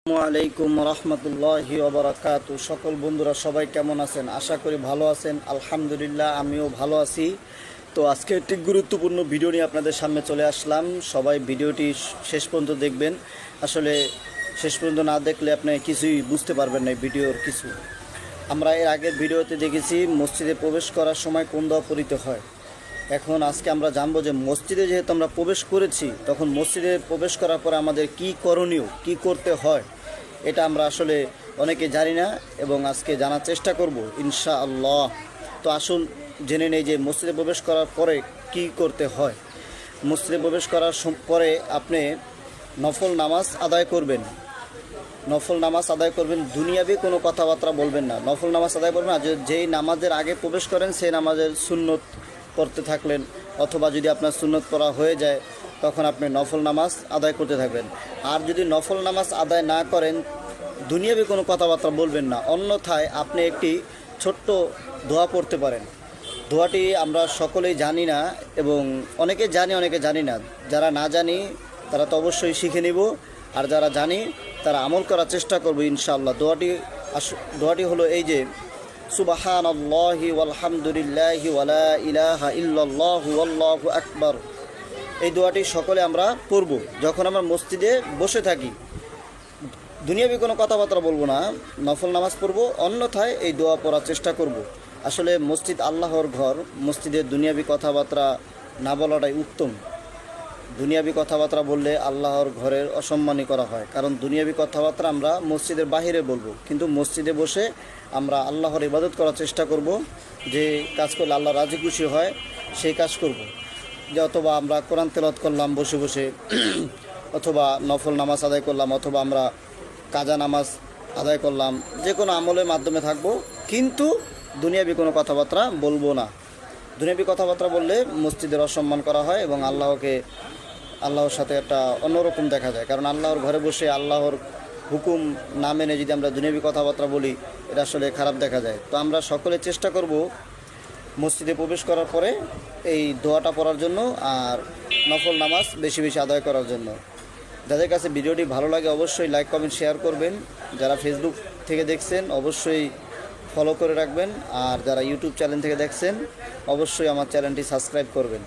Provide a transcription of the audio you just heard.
আসসালামু আলাইকুম রহমতুল্লাহি ওয়া বারাকাতু। সকল বন্ধুরা সবাই কেমন আছেন? আশা করি ভালো আছেন। আলহামদুলিল্লাহ আমিও ভালো আছি। তো আজকে একটি গুরুত্বপূর্ণ ভিডিও নিয়ে আপনাদের সামনে চলে আসলাম। সবাই ভিডিওটি শেষ পর্যন্ত দেখবেন। আসলে শেষ পর্যন্ত না দেখলে আপনি কিছুই বুঝতে পারবেন না ভিডিওর কিছু। আমরা এর আগের ভিডিওতে দেখেছি মসজিদে প্রবেশ করার সময় কোন দোয়া পড়িতে হয়। এখন আজকে আমরা জানবো যে মসজিদে যেহেতু আমরা প্রবেশ করেছি, তখন মসজিদে প্রবেশ করার পরে আমাদের কি করণীয়, কি করতে হয়, এটা আমরা আসলে অনেকে জানি না এবং আজকে জানার চেষ্টা করব ইনশাআল্লাহ। তো আসুন জেনে নেই যে মসজিদে প্রবেশ করার পরে কি করতে হয়। মসজিদে প্রবেশ করার পরে আপনি নফল নামাজ আদায় করবেন। নফল নামাজ আদায় করবেন, দুনিয়াবি কোনো কথাবার্তা বলবেন না। নফল নামাজ আদায় করবেন না। যেই নামাজের আগে প্রবেশ করেন সেই নামাজের সুন্নত পড়তে থাকলেন, অথবা যদি আপনার সুন্নত পড়া হয়ে যায় তখন আপনি নফল নামাজ আদায় করতে থাকবেন। আর যদি নফল নামাজ আদায় না করেন, দুনিয়াবি কোনো কথাবার্তা বলবেন না। অন্যথায় আপনি একটি ছোট্ট দোয়া পড়তে পারেন। দোয়াটি আমরা সকলেই জানি না, এবং অনেকে জানি অনেকে জানি না। যারা না জানি তারা তো অবশ্যই শিখে নিব, আর যারা জানি তারা আমল করার চেষ্টা করব ইনশাআল্লাহ। দোয়াটি হলো এই যে, সুবহানাল্লাহি ওয়ালহামদুলিল্লাহি ওয়ালা ইলাহা ইল্লাল্লাহু আল্লাহু আকবার। এই দোয়াটি সকলে আমরা পড়ব যখন আমরা মসজিদে বসে থাকি। দুনিয়াবি কোনো কথাবার্তা বলবো না, নফল নামাজ পড়ব। অন্যথায় এই দোয়া পড়ার চেষ্টা করব। আসলে মসজিদ আল্লাহর ঘর, মসজিদে দুনিয়াবি কথাবার্তা না বলাটাই উত্তম। দুনিয়াবি কথাবার্তা বললে আল্লাহর ঘরের অসম্মানী করা হয়, কারণ দুনিয়াবি কথাবার্তা আমরা মসজিদের বাহিরে বলবো, কিন্তু মসজিদে বসে আমরা আল্লাহর ইবাদত করার চেষ্টা করব। যে কাজ করলে আল্লাহ রাজি খুশি হয় সেই কাজ করব। যে অথবা আমরা কোরআন তেলাওয়াত করলাম বসে বসে, অথবা নফল নামাজ আদায় করলাম, অথবা আমরা কাজা নামাজ আদায় করলাম, যে কোনো আমলের মাধ্যমে থাকবো, কিন্তু দুনিয়াবি কোনো কথাবার্তা বলবো না। দুনিয়াবি কথাবার্তা বললে মসজিদের অসম্মান করা হয় এবং আল্লাহর সাথে একটা অন্যরকম দেখা যায়। কারণ আল্লাহর ঘরে বসে আল্লাহর হুকুম না মেনে যদি আমরা দুনিয়াবি কথাবার্তা বলি, এটা আসলে খারাপ দেখা যায়। তো আমরা সকলে চেষ্টা করব মসজিদে প্রবেশ করার পরে এই দোয়াটা পড়ার জন্য, আর নফল নামাজ বেশি বেশি আদায় করার জন্য। যাদের কাছে ভিডিওটি ভালো লাগে অবশ্যই লাইক কমেন্ট শেয়ার করবেন। যারা ফেসবুক থেকে দেখছেন অবশ্যই ফলো করে রাখবেন, আর যারা ইউটিউব চ্যানেল থেকে দেখছেন অবশ্যই আমার চ্যানেলটি সাবস্ক্রাইব করবেন।